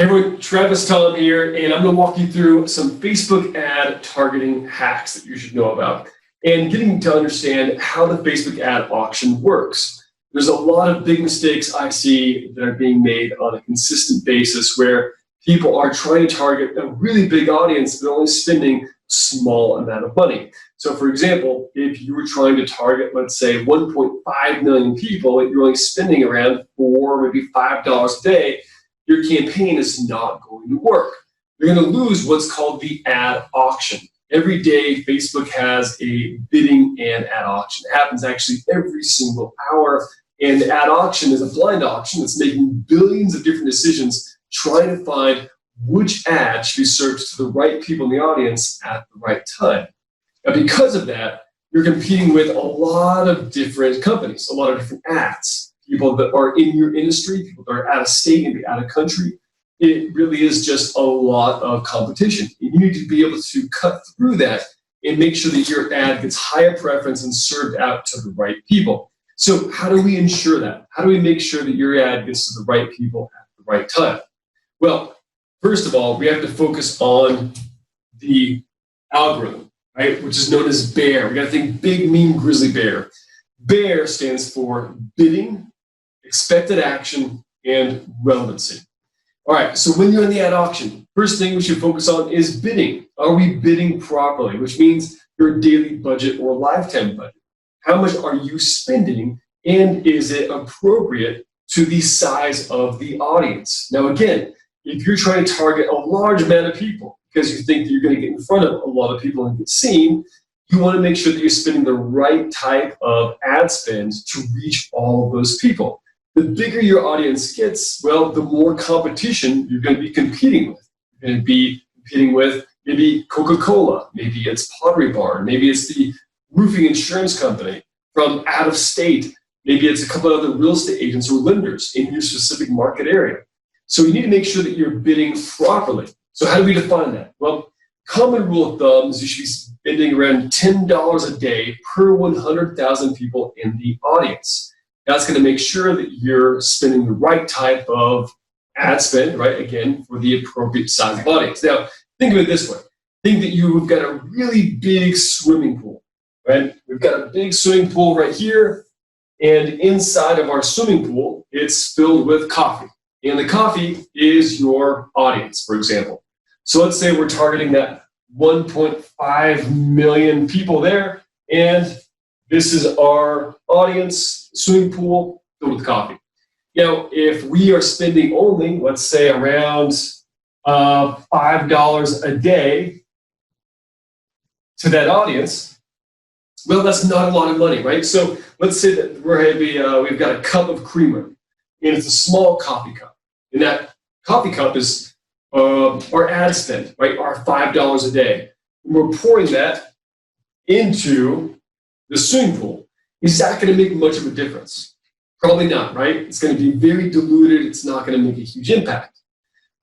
Hey everyone, Travis Thom here, and I'm going to walk you through some Facebook ad targeting hacks that you should know about and getting to understand how the Facebook ad auction works. There's a lot of big mistakes I see that are being made on a consistent basis where people are trying to target a really big audience but only spending a small amount of money. So for example, if you were trying to target, let's say 1.5 million people and you're only spending around $4, maybe $5 a day, your campaign is not going to work. You're going to lose what's called the ad auction. Every day, Facebook has a bidding and ad auction. It happens actually every single hour. And the ad auction is a blind auction that's making billions of different decisions trying to find which ad should be served to the right people in the audience at the right time. Now, because of that, you're competing with a lot of different companies, a lot of different ads. People that are in your industry, people that are out of state, maybe out of country. It really is just a lot of competition. You need to be able to cut through that and make sure that your ad gets higher preference and served out to the right people. So how do we ensure that? How do we make sure that your ad gets to the right people at the right time? Well, first of all, we have to focus on the algorithm, right? Which is known as BEAR. We got to think big, mean, grizzly bear. BEAR stands for bidding, expected action, and relevancy. All right, so when you're in the ad auction, first thing we should focus on is bidding. Are we bidding properly? Which means your daily budget or lifetime budget. How much are you spending, and is it appropriate to the size of the audience? Now again, if you're trying to target a large amount of people because you think that you're going to get in front of a lot of people and get seen, you want to make sure that you're spending the right type of ad spend to reach all of those people. The bigger your audience gets, well, the more competition you're going to be competing with. You're going to be competing with maybe Coca-Cola, maybe it's Pottery Barn, maybe it's the roofing insurance company from out of state, maybe it's a couple of other real estate agents or lenders in your specific market area. So you need to make sure that you're bidding properly. So how do we define that? Well, common rule of thumb is you should be spending around $10 a day per 100,000 people in the audience. That's going to make sure that you're spending the right type of ad spend, right? Again, for the appropriate size of audience. Now, think of it this way. Think that you've got a really big swimming pool, right? We've got a big swimming pool right here, and inside of our swimming pool, it's filled with coffee. And the coffee is your audience, for example. So let's say we're targeting that 1.5 million people there, and this is our audience swimming pool filled with coffee. Now, if we are spending only, let's say, around $5 a day to that audience, well, that's not a lot of money, right? So let's say that we've got a cup of creamer, and it's a small coffee cup. And that coffee cup is our ad spend, right? Our $5 a day. And we're pouring that into the swimming pool. Is that going to make much of a difference? Probably not, right? It's going to be very diluted. It's not going to make a huge impact.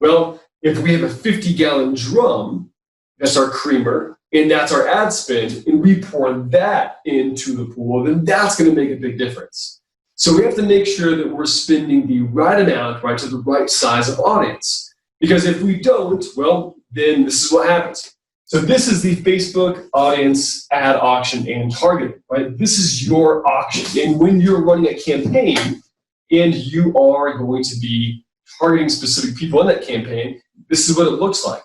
Well, if we have a 50-gallon drum, that's our creamer, and that's our ad spend, and we pour that into the pool, then that's going to make a big difference. So we have to make sure that we're spending the right amount, right, to the right size of audience. Because if we don't, well, then this is what happens. So this is the Facebook audience ad auction and targeting, right? This is your auction. And when you're running a campaign and you are going to be targeting specific people in that campaign, this is what it looks like.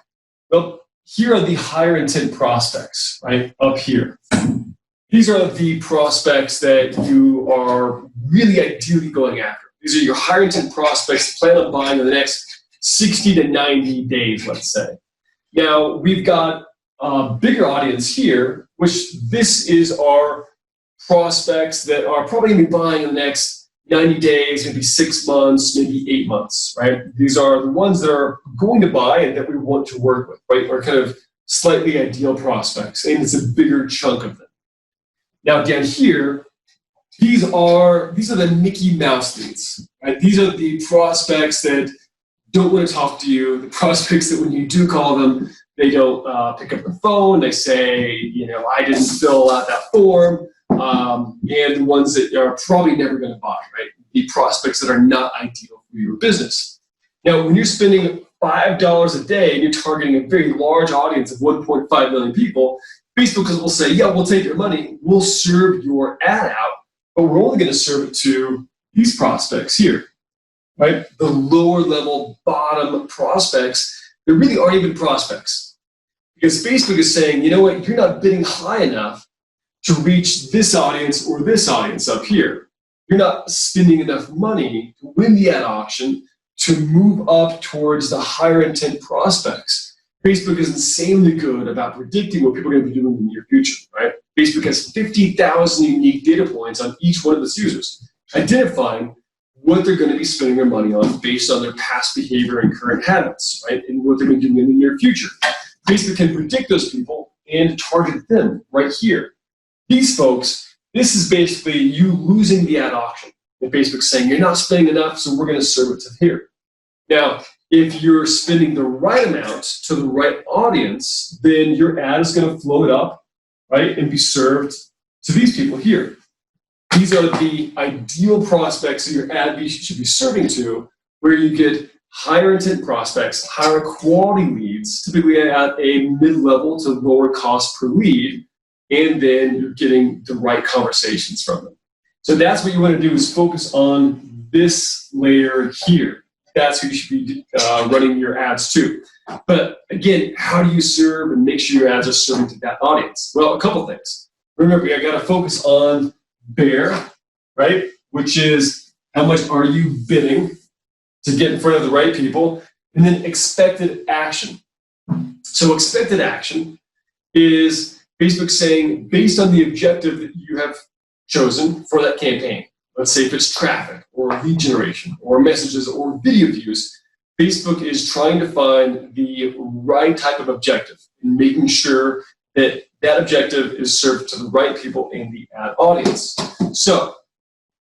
Well, here are the higher intent prospects, right, up here. These are the prospects that you are really ideally going after. These are your higher intent prospects plan on buying in the next 60 to 90 days, let's say. Now, we've got a bigger audience here, which this is our prospects that are probably going to be buying in the next 90 days, maybe 6 months, maybe 8 months, right? These are the ones that are going to buy and that we want to work with, right? Are kind of slightly ideal prospects, and it's a bigger chunk of them. Now, down here, these are the Mickey Mouse leads, right? These are the prospects that don't want to talk to you, the prospects that when you do call them, they don't pick up the phone. They say, I didn't fill out that form. And the ones that are probably never going to buy, right? The prospects that are not ideal for your business. Now, when you're spending $5 a day and you're targeting a very large audience of 1.5 million people, Facebook will say, yeah, we'll take your money, we'll serve your ad out, but we're only going to serve it to these prospects here, right? The lower level bottom prospects, they really aren't even prospects. Because Facebook is saying, you know what, you're not bidding high enough to reach this audience or this audience up here. You're not spending enough money to win the ad auction to move up towards the higher intent prospects. Facebook is insanely good about predicting what people are going to be doing in the near future, right? Facebook has 50,000 unique data points on each one of its users, identifying what they're going to be spending their money on based on their past behavior and current habits, right? And what they're going to be doing in the near future. Facebook can predict those people and target them right here. These folks, this is basically you losing the ad auction. And Facebook's saying, you're not spending enough, so we're going to serve it to here. Now, if you're spending the right amount to the right audience, then your ad is going to float up, right, and be served to these people here. These are the ideal prospects that your ad should be serving to, where you get higher intent prospects, higher quality leads, typically at a mid-level to lower cost per lead, and then you're getting the right conversations from them. So that's what you want to do, is focus on this layer here. That's who you should be running your ads to. But again, how do you serve and make sure your ads are serving to that audience? Well, a couple things. Remember, I got to focus on BEAR, right? Which is how much are you bidding to get in front of the right people, and then expected action. So expected action is Facebook saying, based on the objective that you have chosen for that campaign, let's say if it's traffic or lead generation or messages or video views, Facebook is trying to find the right type of objective and making sure that that objective is served to the right people in the ad audience. So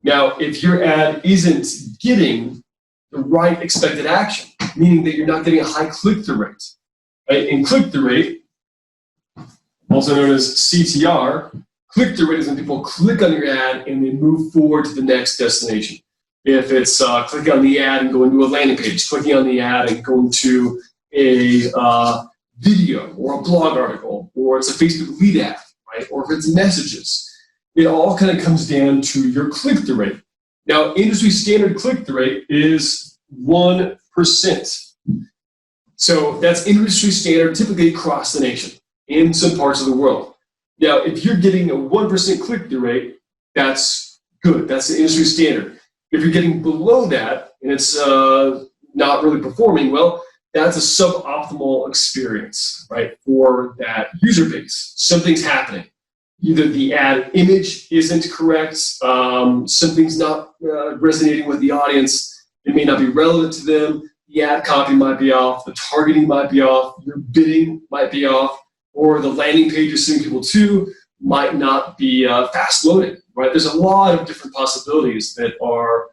now if your ad isn't getting the right expected action, meaning that you're not getting a high click-through rate, right? And click-through rate, also known as CTR, click-through rate is when people click on your ad and they move forward to the next destination. If it's clicking on the ad and going to a landing page, clicking on the ad and going to a video or a blog article, or it's a Facebook lead ad, right? Or if it's messages, it all kind of comes down to your click-through rate. Now, industry standard click-through rate is 1%. So that's industry standard typically across the nation in some parts of the world. Now, if you're getting a 1% click-through rate, that's good. That's the industry standard. If you're getting below that and it's not really performing well, that's a suboptimal experience, right, for that user base. Something's happening. Either the ad image isn't correct, something's not resonating with the audience, it may not be relevant to them, the ad copy might be off, the targeting might be off, your bidding might be off, or the landing page you're sending people to might not be fast loaded, right? There's a lot of different possibilities that are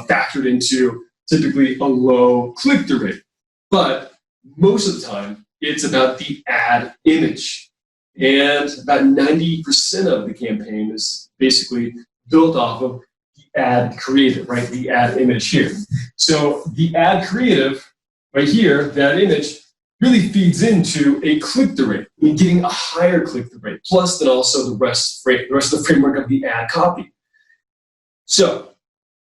factored into typically a low click-through rate. But most of the time, it's about the ad image. And about 90% of the campaign is basically built off of the ad creative, right? The ad image here. So the ad creative right here, that image, really feeds into a click-through rate. You're getting a higher click-through rate, plus then also the rest of the framework of the ad copy. So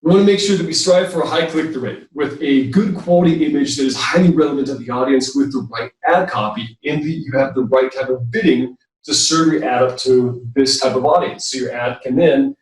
we want to make sure that we strive for a high click-through rate with a good quality image that is highly relevant to the audience with the right ad copy, and that you have the right type of bidding to serve your ad up to this type of audience. So your ad can then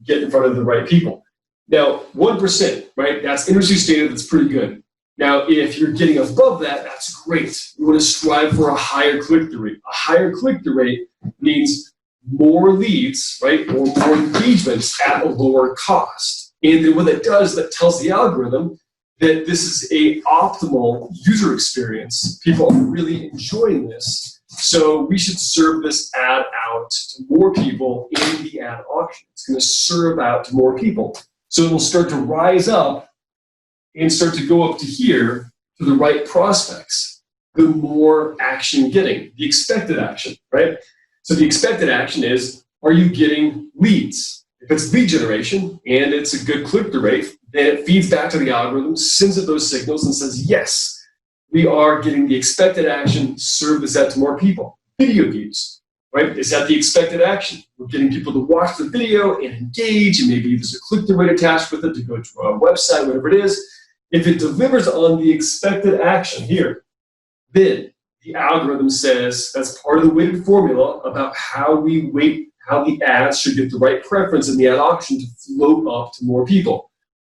get in front of the right people. Now, 1%, right? That's industry standard, that's pretty good. Now, if you're getting above that, that's great. You want to strive for a higher click-through rate. A higher click-through rate means more leads, right, or more engagements at a lower cost. And then what that does, that tells the algorithm that this is a optimal user experience. People are really enjoying this. So we should serve this ad out to more people in the ad auction. It's going to serve out to more people. So it will start to rise up and start to go up to here to the right prospects, the more action you're getting, the expected action, right? So the expected action is, are you getting leads? If it's lead generation and it's a good click-through rate, then it feeds back to the algorithm, sends it those signals and says, yes, we are getting the expected action, serve this out to more people. Video views, right? Is that the expected action? We're getting people to watch the video and engage, and maybe there's a click-through rate attached with it to go to our website, whatever it is. If it delivers on the expected action here, then the algorithm says that's part of the weighted formula about how we weight, how the ads should get the right preference in the ad auction to float up to more people.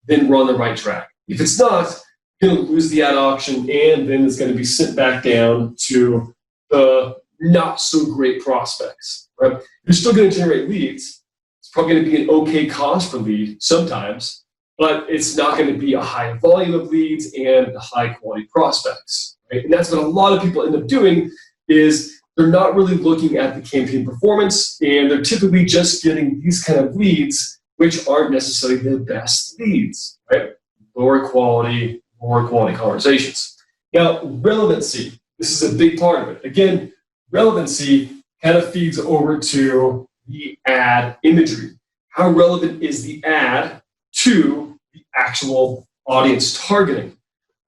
Then we're on the right track. If it's not, you're going to lose the ad auction, and then it's going to be sent back down to the not so great prospects. Right? You're still going to generate leads. It's probably going to be an okay cost per lead sometimes, but it's not going to be a high volume of leads and high quality prospects. Right? And that's what a lot of people end up doing is they're not really looking at the campaign performance, and they're typically just getting these kind of leads, which aren't necessarily the best leads, right? Lower quality conversations. Now, relevancy, this is a big part of it. Again, relevancy kind of feeds over to the ad imagery. How relevant is the ad to the actual audience targeting?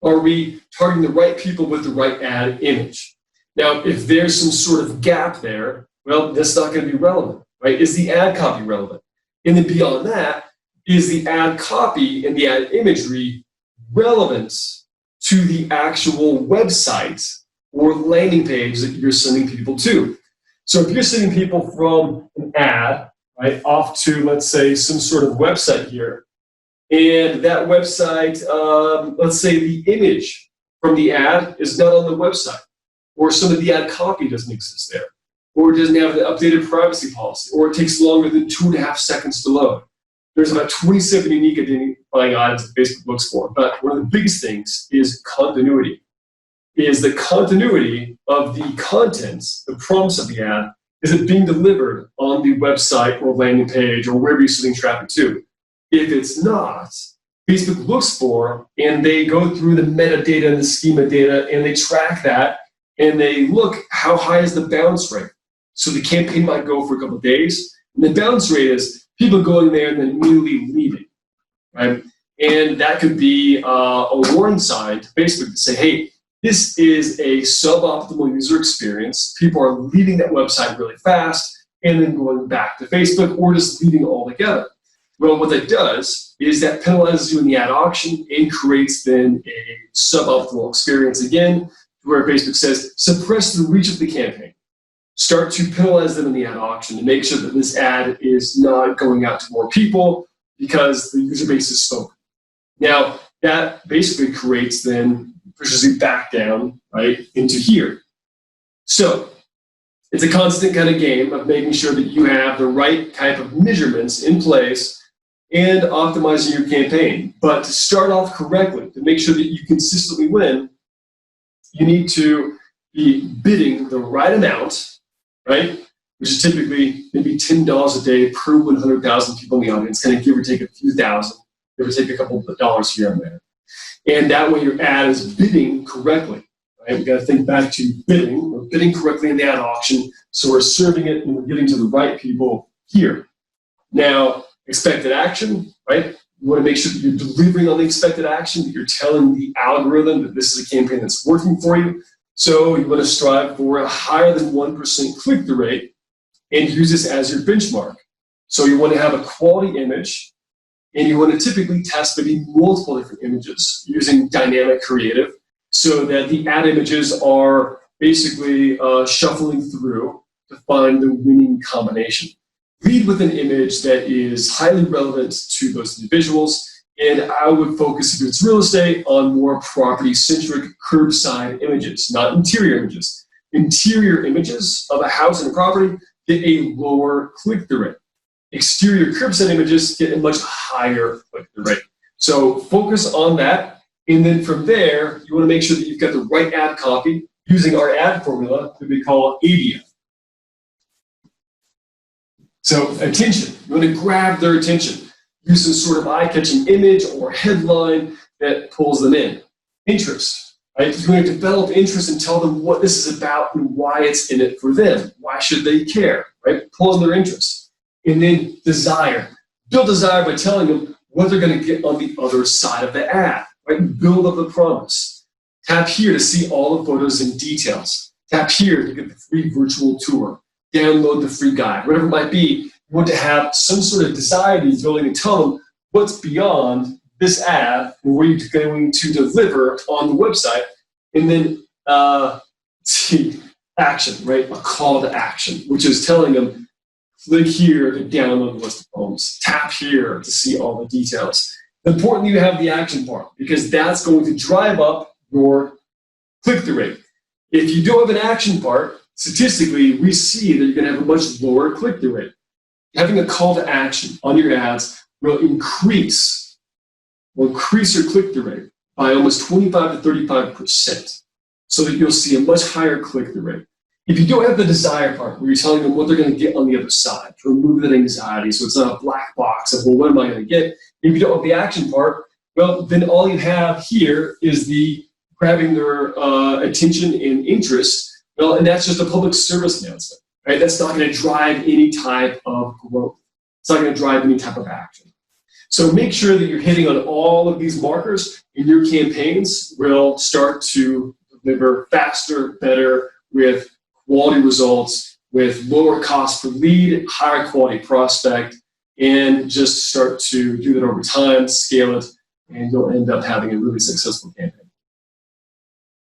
Are we targeting the right people with the right ad image? Now, if there's some sort of gap there, well, that's not going to be relevant, right? Is the ad copy relevant? And then beyond that, is the ad copy and the ad imagery relevant to the actual website or landing page that you're sending people to? So if you're sending people from an ad, right, off to, let's say, some sort of website here, and that website, let's say the image from the ad is not on the website, or some of the ad copy doesn't exist there, or it doesn't have an updated privacy policy, or it takes longer than 2.5 seconds to load. There's about 27 unique identifying items that Facebook looks for, but one of the biggest things is continuity. Is the continuity of the contents, the promise of the ad, is it being delivered on the website or landing page or wherever you're sending traffic to? If it's not, Facebook looks for, and they go through the metadata and the schema data, and they track that, and they look how high is the bounce rate. So the campaign might go for a couple of days, and the bounce rate is people going there and then immediately leaving, right? And that could be a warning sign to Facebook to say, hey, this is a suboptimal user experience. People are leaving that website really fast and then going back to Facebook or just leaving altogether. Well, what that does is that penalizes you in the ad auction and creates then a suboptimal experience again, where Facebook says, suppress the reach of the campaign. Start to penalize them in the ad auction to make sure that this ad is not going out to more people because the user base is spoken. Now, that basically creates then, pushes you back down, right, into here. So it's a constant kind of game of making sure that you have the right type of measurements in place and optimizing your campaign. But to start off correctly, to make sure that you consistently win, you need to be bidding the right amount, right? Which is typically maybe $10 a day per 100,000 people in the audience, kind of give or take a few thousand, give or take a couple of dollars here and there. And that way your ad is bidding correctly, right? We've got to think back to bidding. We're bidding correctly in the ad auction, so we're serving it and we're getting to the right people here. Now, expected action, right? You want to make sure that you're delivering on the expected action, that you're telling the algorithm that this is a campaign that's working for you. So you want to strive for a higher than 1% click-through rate and use this as your benchmark. So you want to have a quality image, and you want to typically test maybe multiple different images using dynamic creative so that the ad images are basically shuffling through to find the winning combination. Lead with an image that is highly relevant to those individuals, and I would focus, if it's real estate, on more property-centric curbside images, not interior images. Interior images of a house and a property get a lower click-through rate. Exterior curbside images get a much higher click-through rate. So focus on that, and then from there, you want to make sure that you've got the right ad copy using our ad formula that we call ADIA. So attention, you want to grab their attention. Use some sort of eye-catching image or headline that pulls them in. Interest, right? You're going to develop interest and tell them what this is about and why it's in it for them. Why should they care, right? Pull on their interest. And then desire. Build desire by telling them what they're going to get on the other side of the ad, right? Build up the promise. Tap here to see all the photos and details. Tap here to get the free virtual tour. Download the free guide. Whatever it might be, you want to have some sort of desire that you're willing to tell them what's beyond this ad and what you're going to deliver on the website. And then see action, right? A call to action, which is telling them, click here to download the list of homes. Tap here to see all the details. It's important that you have the action part because that's going to drive up your click-through rate. If you don't have an action part, statistically, we see that you're going to have a much lower click-through rate. Having a call to action on your ads will increase your click-through rate by almost 25 to 35%, so that you'll see a much higher click-through rate. If you don't have the desire part, where you're telling them what they're going to get on the other side, to remove that anxiety, so it's not a black box of, well, what am I going to get? If you don't have the action part, well, then all you have here is the grabbing their attention and interest. Well, and that's just a public service announcement, right? That's not going to drive any type of growth. It's not going to drive any type of action. So make sure that you're hitting on all of these markers, and your campaigns will start to deliver faster, better, with quality results, with lower cost per lead, higher quality prospect, and just start to do that over time, scale it, and you'll end up having a really successful campaign.